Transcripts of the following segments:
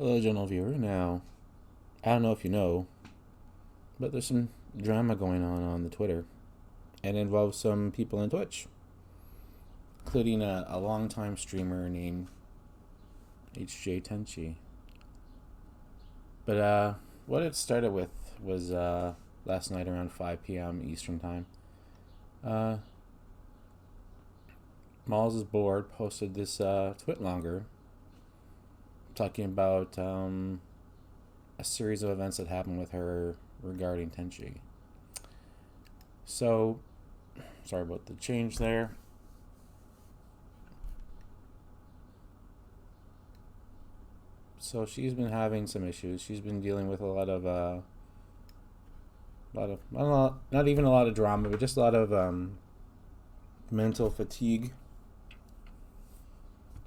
Hello, general viewer. Now, I don't know if you know, but there's some drama going on the Twitter, and it involves some people in Twitch, including a longtime streamer named Tenchi. But what it started with was last night around 5 p.m. Eastern time. Malls' board posted this twit longer talking about a series of events that happened with her regarding Tenchi. So, sorry about the change there. So she's been having some issues. She's been dealing with a lot of not even a lot of drama, but just a lot of mental fatigue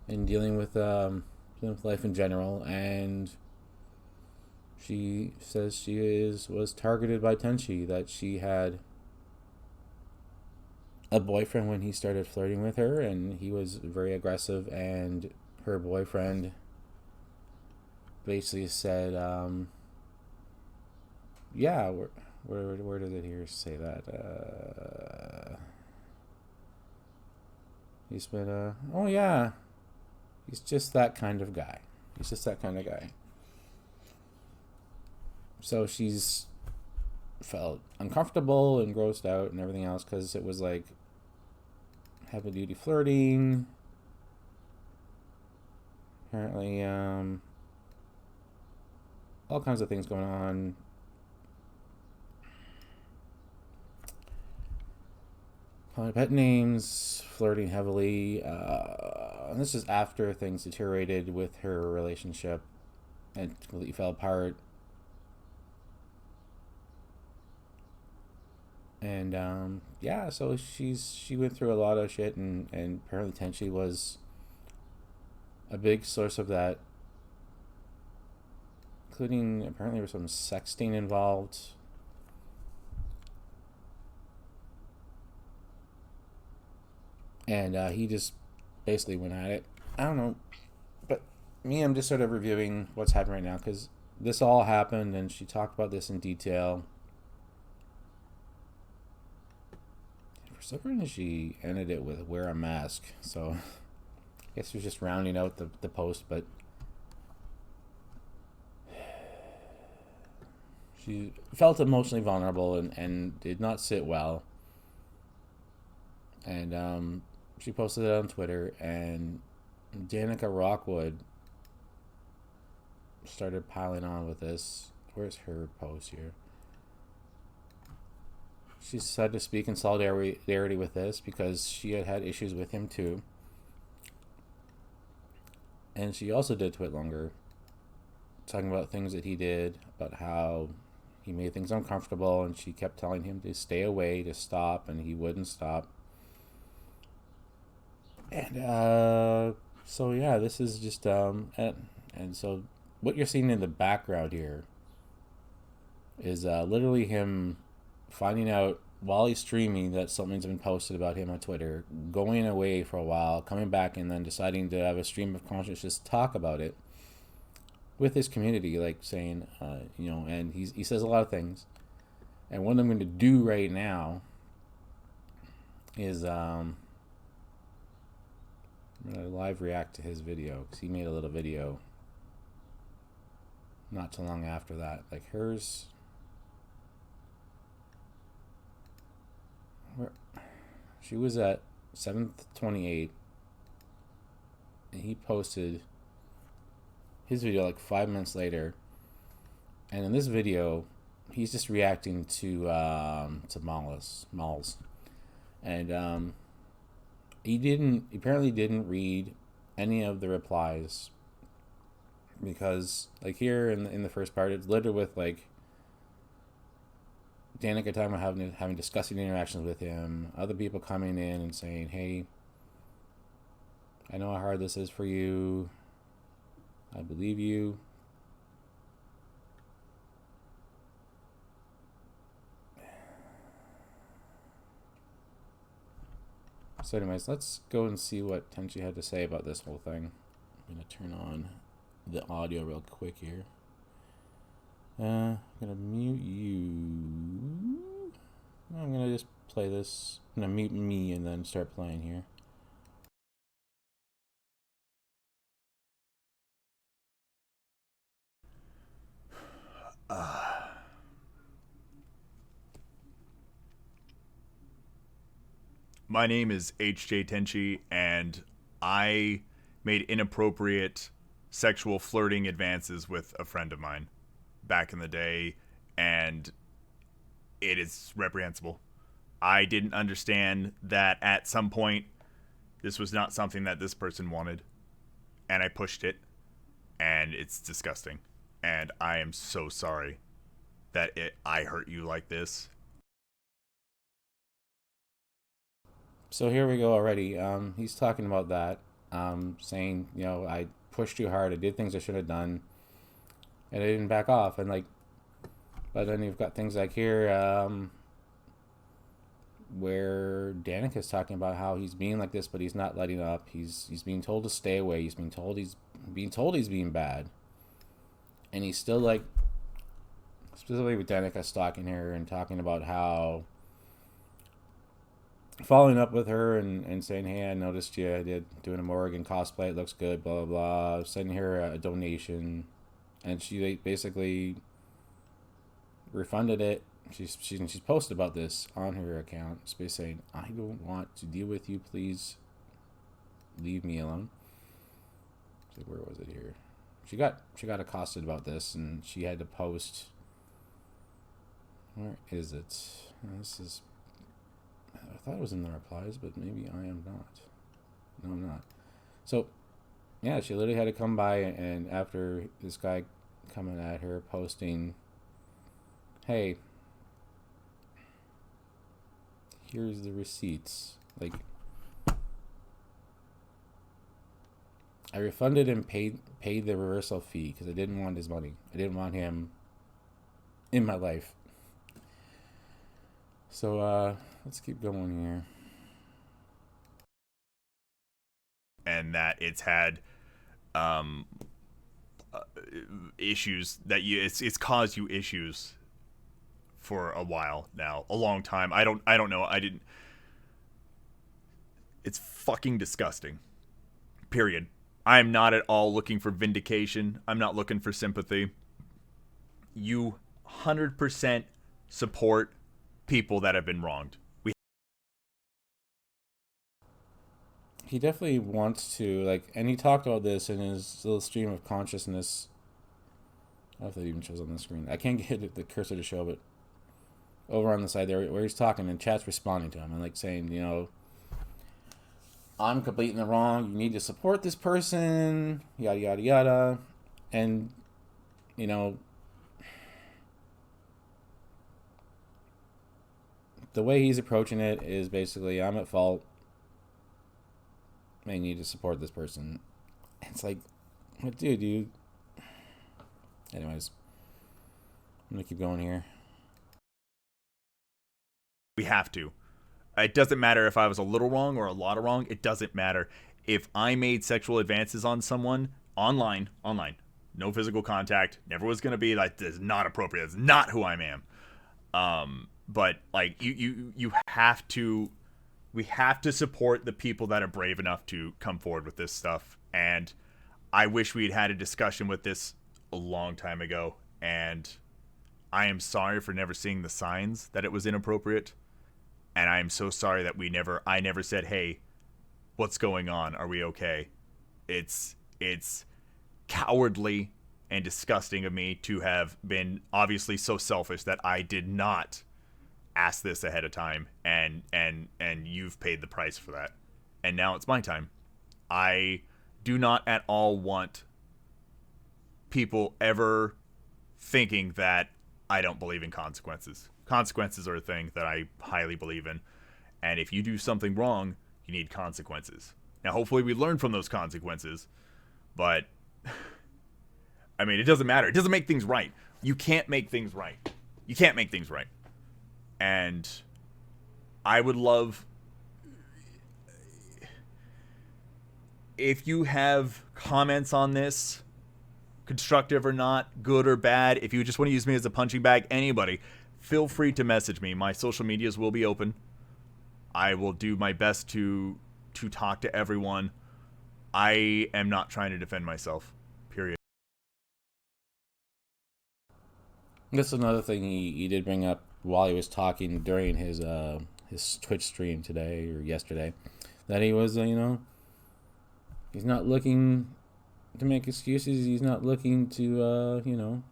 and dealing with life in general. And she says she was targeted by Tenchi, that she had a boyfriend when he started flirting with her, and he was very aggressive, and her boyfriend basically said, yeah, where does it here say that? He's been, oh yeah, he's just that kind of guy. He's just that kind of guy. So she's felt uncomfortable and grossed out and everything else because it was like heavy duty flirting. Apparently, all kinds of things going on. Calling pet names, flirting heavily. And this is after things deteriorated with her relationship and completely fell apart. And yeah, so she went through a lot of shit, and apparently Tenchi was a big source of that, including apparently there was some sexting involved. And he just basically went at it. I don't know, but I'm just sort of reviewing what's happening right now because this all happened, and she talked about this in detail. For some reason, she ended it with "wear a mask," so I guess she was just rounding out the post, but she felt emotionally vulnerable and did not sit well. And she posted it on Twitter, and Danica Rockwood started piling on with this. Where's her post here? She decided to speak in solidarity with this because she had issues with him too. And she also did tweet longer, talking about things that he did, about how he made things uncomfortable, and she kept telling him to stay away, to stop, and he wouldn't stop. And so yeah, this is just and so what you're seeing in the background here is literally him finding out while he's streaming that something's been posted about him on Twitter, going away for a while, coming back, and then deciding to have a stream of consciousness talk about it with his community, like saying, and he says a lot of things. And what I'm going to do right now is I'm going to live react to his video, because he made a little video not too long after that. Like hers, she was at 7:28, and he posted his video like 5 minutes later. And in this video, he's just reacting to Malls, and he apparently didn't read any of the replies, because like here in the first part, it's littered with like Danica talking about having disgusting interactions with him, other people coming in and saying, hey, I know how hard this is for you, I believe you. So anyways, let's go and see what Tenchi had to say about this whole thing. I'm going to turn on the audio real quick here. I'm gonna mute you. I'm gonna just play this. I'm gonna mute me and then start playing here. My name is H.J. Tenchi, and I made inappropriate sexual flirting advances with a friend of mine back in the day, and it is reprehensible. I didn't understand that at some point this was not something that this person wanted, and I pushed it, and it's disgusting. And I am so sorry that I hurt you like this. So here we go already. He's talking about that, saying, I pushed too hard. I did things I should have done, and I didn't back off. And like, but then you've got things like here, where Danica's talking about how he's being like this, but he's not letting up. He's being told to stay away. He's being told he's being bad, and he's still like, specifically with Danica stalking her and talking about how following up with her and saying, hey, I noticed you did doing a Morrigan cosplay. It looks good, blah, blah, blah. Sending her a donation. And she basically refunded it. She's posted about this on her account. It's basically saying, I don't want to deal with you. Please leave me alone. So where was it here? She got accosted about this, and she had to post. Where is it? This is. I thought it was in the replies, but maybe I am not. No, I'm not. So, yeah, she literally had to come by, and after this guy coming at her, posting, hey, here's the receipts. Like, I refunded and paid the reversal fee because I didn't want his money. I didn't want him in my life. So, let's keep going here. And that it's had issues that it's caused you issues for a while now, a long time. I don't know. It's fucking disgusting. Period. I'm not at all looking for vindication. I'm not looking for sympathy. You 100% support people that have been wronged. He definitely wants to, like, and he talked about this in his little stream of consciousness. I don't know if that even shows on the screen. I can't get the cursor to show, but over on the side there where he's talking and chat's responding to him and like saying, I'm completely in the wrong. You need to support this person, yada yada yada, and the way he's approaching it is basically, I'm at fault. I need to support this person. It's like, what dude, you. Anyways, I'm gonna keep going here. We have to. It doesn't matter if I was a little wrong or a lot of wrong. It doesn't matter. If I made sexual advances on someone online, no physical contact, never was gonna be like, this is not appropriate. That's not who I am. But like you have to. We have to support the people that are brave enough to come forward with this stuff. And I wish we had had a discussion with this a long time ago. And I am sorry for never seeing the signs that it was inappropriate. And I am so sorry that I never said, hey, what's going on? Are we okay? It's cowardly and disgusting of me to have been obviously so selfish that I did not ask this ahead of time, and you've paid the price for that. And now it's my time. I do not at all want people ever thinking that I don't believe in consequences. Consequences are a thing that I highly believe in. And if you do something wrong, you need consequences. Now, hopefully we learn from those consequences. But, I mean, it doesn't matter. It doesn't make things right. You can't make things right. You can't make things right. And I would love if you have comments on this, constructive or not, good or bad, if you just want to use me as a punching bag, anybody, feel free to message me. My social medias will be open. I will do my best to talk to everyone. I am not trying to defend myself. Period. That's another thing he did bring up while he was talking during his Twitch stream today or yesterday, that he was he's not looking to make excuses. He's not looking to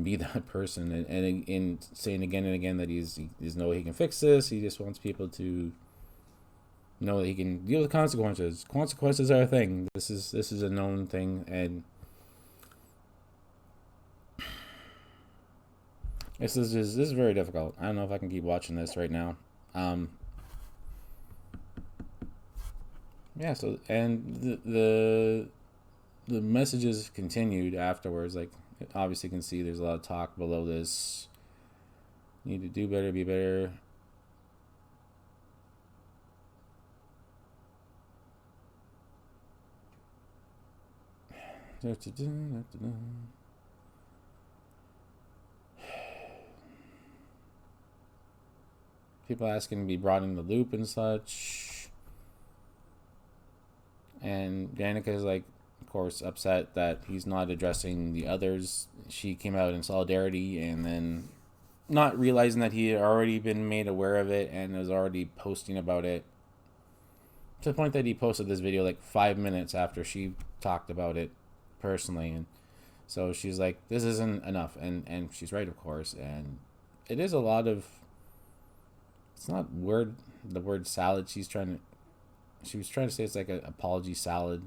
be that person, and saying again and again that he's no way he can fix this. He just wants people to know that he can deal with consequences. Consequences are a thing. This is a known thing, and this is very difficult. I don't know if I can keep watching this right now. Yeah. So, and the messages continued afterwards. Like, obviously, you can see there's a lot of talk below this. You need to do better, be better. People asking to be brought in the loop and such. And Danica is, like, of course, upset that he's not addressing the others. She came out in solidarity, and then not realizing that he had already been made aware of it and was already posting about it, to the point that he posted this video like 5 minutes after she talked about it personally. And so she's like, this isn't enough, and she's right, of course. And it is a lot of, it's not the word salad. She was trying to say it's like an apology salad.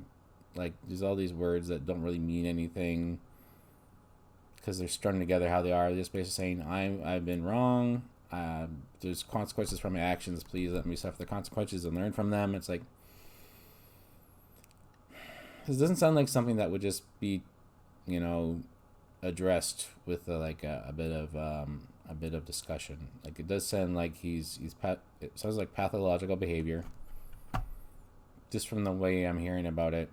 Like, there's all these words that don't really mean anything because they're strung together how they are. They're just basically saying, I've been wrong. There's consequences for my actions. Please let me suffer the consequences and learn from them. It's like, this doesn't sound like something that would just be, addressed with a bit of discussion. Like, it does sound like it sounds like pathological behavior, just from the way I'm hearing about it.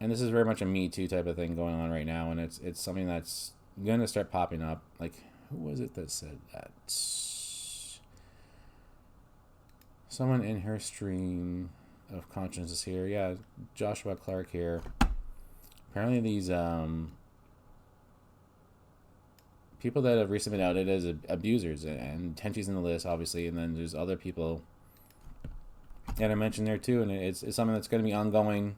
And this is very much a Me Too type of thing going on right now, and it's something that's gonna start popping up. Like, who was it that said that? Someone in her stream of conscience is here. Yeah, Joshua Clark here. Apparently these people that have recently been outed as abusers, and Tenchi's in the list, obviously, and then there's other people that I mentioned there too, and it's something that's going to be ongoing.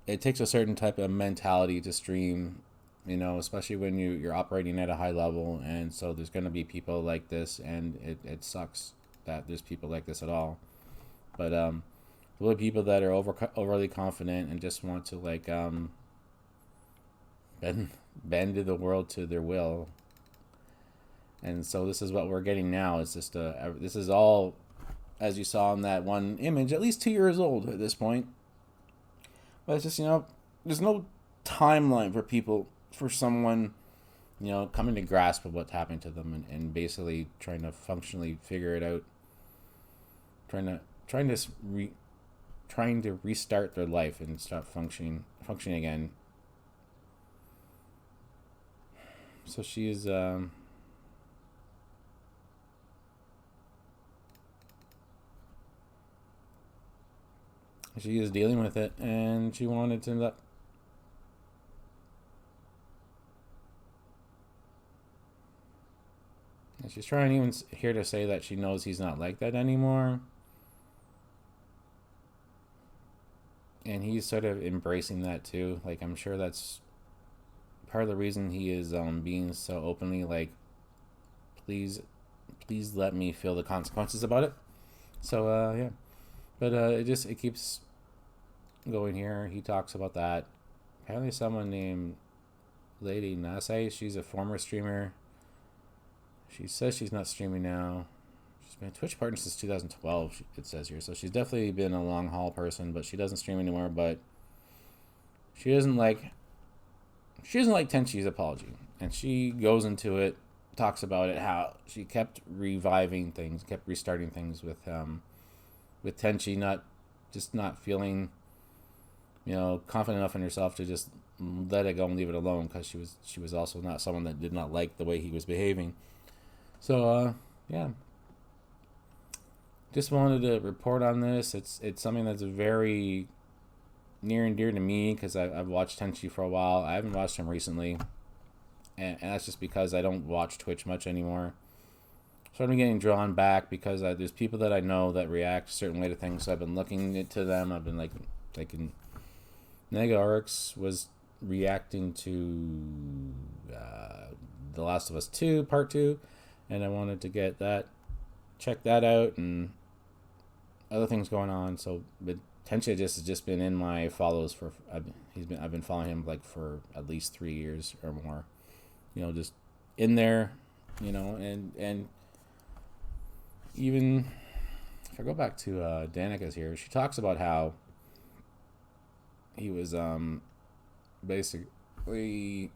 It takes a certain type of mentality to stream, especially when you're operating at a high level, and so there's going to be people like this, and it sucks that there's people like this at all. But the people that are overly confident and just want to bend the world to their will. And so this is what we're getting now. It's just this is all, as you saw in that one image, at least 2 years old at this point. But it's just, there's no timeline for someone, coming to grasp of what's happening to them, and basically trying to functionally figure it out. Trying to restart their life and start functioning again. So she is dealing with it, and she wanted to let and she's trying even here to say that she knows he's not like that anymore. And he's sort of embracing that too. Like, I'm sure that's part of the reason he is being so openly like, please let me feel the consequences about it. So yeah. But it keeps going here. He talks about that. Apparently someone named Lady Nasai, she's a former streamer. She says she's not streaming now. She's been a Twitch partner since 2012, it says here. So she's definitely been a long haul person, but she doesn't stream anymore. But she doesn't like Tenchi's apology. And she goes into it, talks about it, how she kept reviving things, kept restarting things with Tenchi not feeling confident enough in herself to just let it go and leave it alone, because she was also not someone that did not like the way he was behaving. So yeah, just wanted to report on this. It's something that's very near and dear to me, because I've watched Tenchi for a while. I haven't watched him recently, and that's just because I don't watch Twitch much anymore. So I'm getting drawn back because there's people that I know that react a certain way to things. So I've been looking into them. I've been like Nega Arx was reacting to The Last of Us 2 Part 2, and I wanted to check that out, and other things going on. So, but Tenchi has just been in my follows for I've been following him like for at least 3 years or more. Just in there, and even if I go back to Danica's here, she talks about how he was basically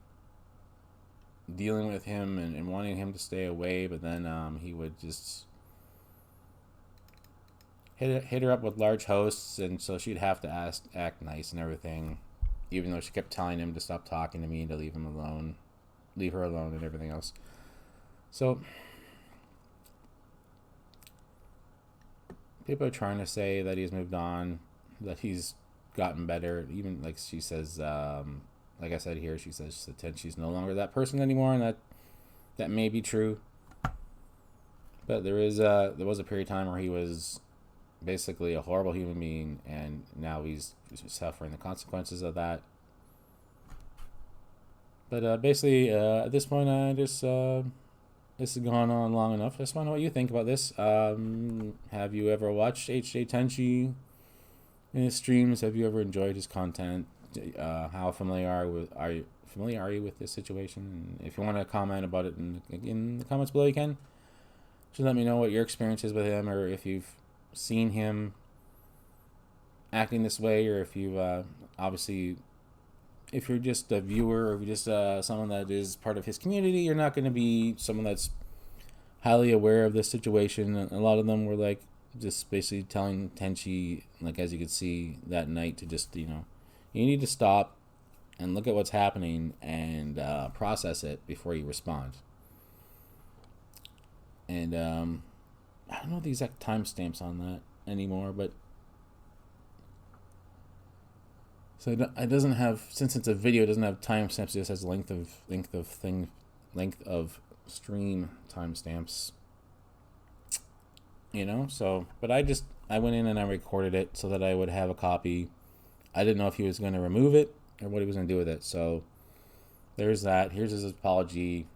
dealing with him and wanting him to stay away, but then he would just hit her up with large hosts, and so she'd have to act nice and everything, even though she kept telling him to stop talking to me, to leave her alone and everything else. So people are trying to say that he's moved on, that he's gotten better. Even like she says, like I said here, she says that she's no longer that person anymore, and that may be true. But there was a period of time where he was basically a horrible human being, and now he's suffering the consequences of that. But basically, at this point, I just this has gone on long enough. I just want to know what you think about this. Have you ever watched HJ Tenchi in his streams? Have you ever enjoyed his content? How familiar are you with this situation? And if you want to comment about it in the comments below, you can. Just let me know what your experience is with him, or if you've seen him acting this way, or if you've obviously, if you're just a viewer, or if you're just someone that is part of his community, you're not going to be someone that's highly aware of this situation. A lot of them were like just basically telling Tenchi, like as you could see that night, to just you need to stop and look at what's happening and process it before you respond. And I don't know the exact timestamps on that anymore, but so it doesn't have, since it's a video, it doesn't have timestamps. It just has length of stream timestamps. So but I went in and I recorded it so that I would have a copy. I didn't know if he was going to remove it or what he was going to do with it. So there's that. Here's his apology.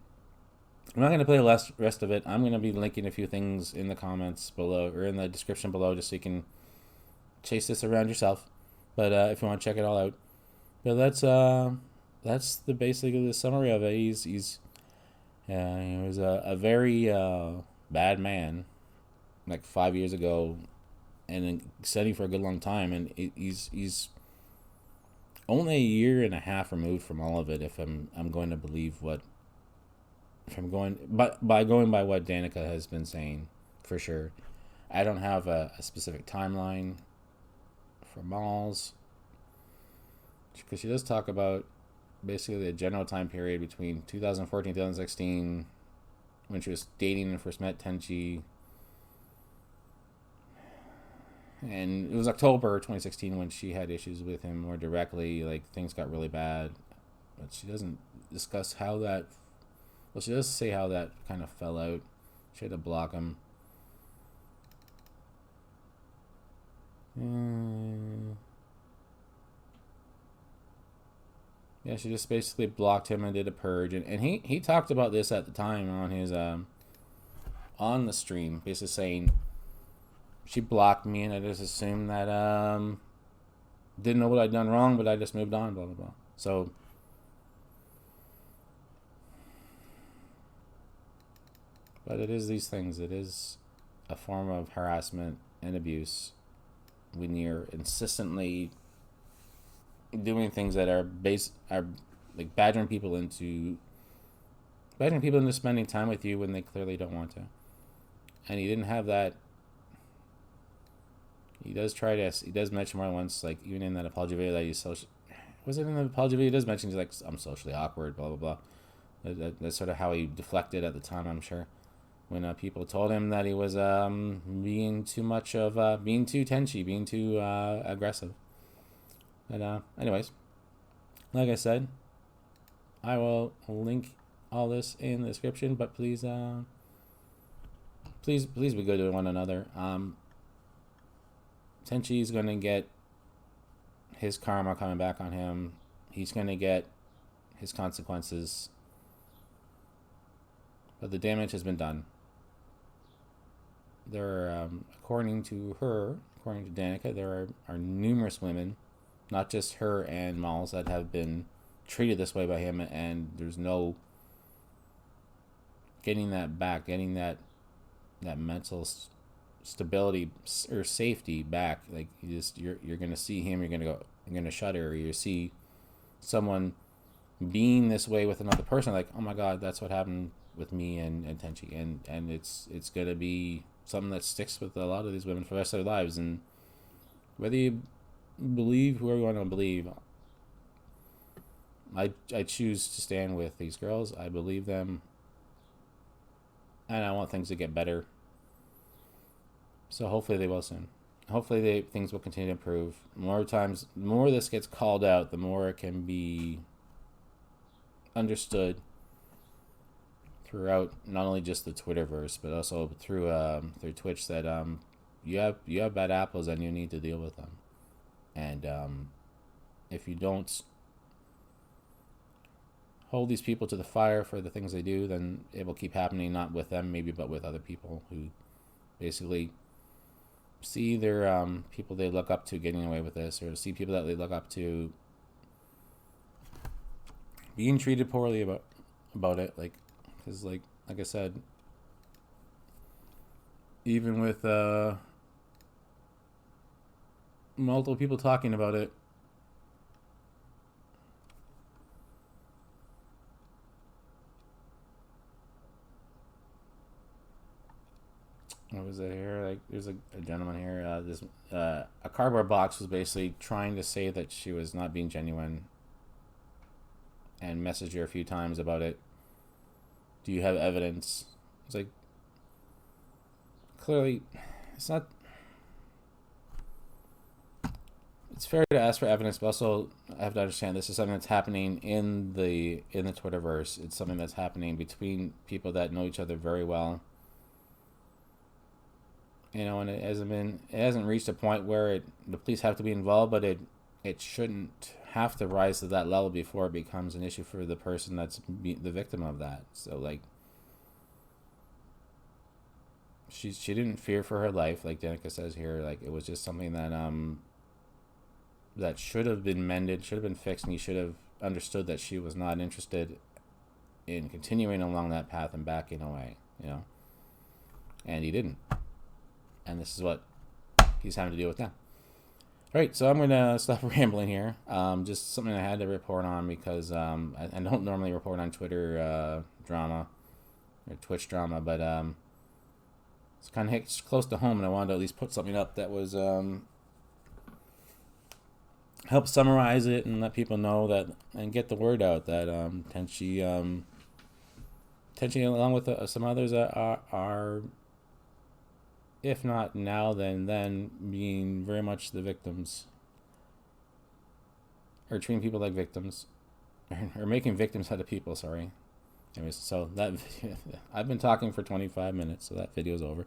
I'm not going to play the rest of it. I'm going to be linking a few things in the comments below, or in the description below, just so you can chase this around yourself. But if you want to check it all out, but that's basically the summary of it. He was a very bad man, like 5 years ago, and then studying for a good long time, and he's only a year and a half removed from all of it. If I'm going to believe what. If I'm going by what Danica has been saying, for sure. I don't have a specific timeline for Malls, because she does talk about basically the general time period between 2014 and 2016, when she was dating and first met Tenchi, and it was October 2016 when she had issues with him more directly, like things got really bad. But she doesn't discuss how that. Well, she does say how that kind of fell out. She had to block him. Yeah, she just basically blocked him and did a purge. And he talked about this at the time on his on the stream, basically saying she blocked me and I just assumed that didn't know what I'd done wrong, but I just moved on, blah blah blah. So but it is these things. It is a form of harassment and abuse when you're insistently doing things that are like badgering people into spending time with you when they clearly don't want to. And he didn't have that. he does mention more than once, like even in that apology video that he's social. Was it in the apology video? He does mention he's like, I'm socially awkward, blah blah blah. That's sort of how he deflected at the time, I'm sure, when people told him that he was being too much of being too Tenchi, being too aggressive. But anyways, like I said, I will link all this in the description. But please be good to one another. Tenchi's gonna get his karma coming back on him. He's gonna get his consequences. But the damage has been done. There are, according to Danica, there are numerous women, not just her and Malls, that have been treated this way by him, and there's no getting that back, getting that mental stability or safety back. Like you're gonna see him, you're gonna shudder, or you see someone being this way with another person, like, oh my god, that's what happened with me and Tenchi, and it's gonna be something that sticks with a lot of these women for the rest of their lives. And whether you believe whoever you want to believe, I choose to stand with these girls. I believe them, and I want things to get better. So hopefully they will soon. Hopefully things will continue to improve. The more this gets called out, the more it can be understood throughout not only just the Twitterverse, but also through Twitch, that you have bad apples and you need to deal with them. And if you don't hold these people to the fire for the things they do, then it will keep happening, not with them maybe, but with other people who basically see their people they look up to getting away with this, or see people that they look up to being treated poorly about it. Like, because like I said, even with multiple people talking about it, what was it here? Like, there's a gentleman here. A cardboard box was basically trying to say that she was not being genuine, and messaged her a few times about it. Do you have evidence? It's like, clearly, it's not. It's fair to ask for evidence, but also I have to understand this is something that's happening in the Twitterverse. It's something that's happening between people that know each other very well. You know, and it hasn't reached a point where the police have to be involved, but it shouldn't have to rise to that level before it becomes an issue for the person that's the victim of that. So like, she didn't fear for her life, like Danica says here. Like, it was just something that should have been mended, should have been fixed, and he should have understood that she was not interested in continuing along that path and backing away, you know. And he didn't. And this is what he's having to deal with now. All right, so I'm going to stop rambling here. Just something I had to report on, because I don't normally report on Twitter drama or Twitch drama, but it's kind of close to home, and I wanted to at least put something up that was help summarize it and let people know that, and get the word out that Tenchi, along with some others, are, if not now, then being very much the victims, or treating people like victims, or making victims out of people. Sorry. Anyways, so that I've been talking for 25 minutes, so that video's over.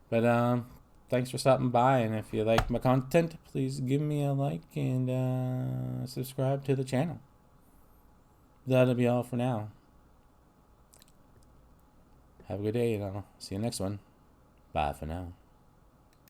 But thanks for stopping by, and if you like my content, please give me a like and subscribe to the channel. That'll be all for now. Have a good day, and I'll see you next one. Bye for now.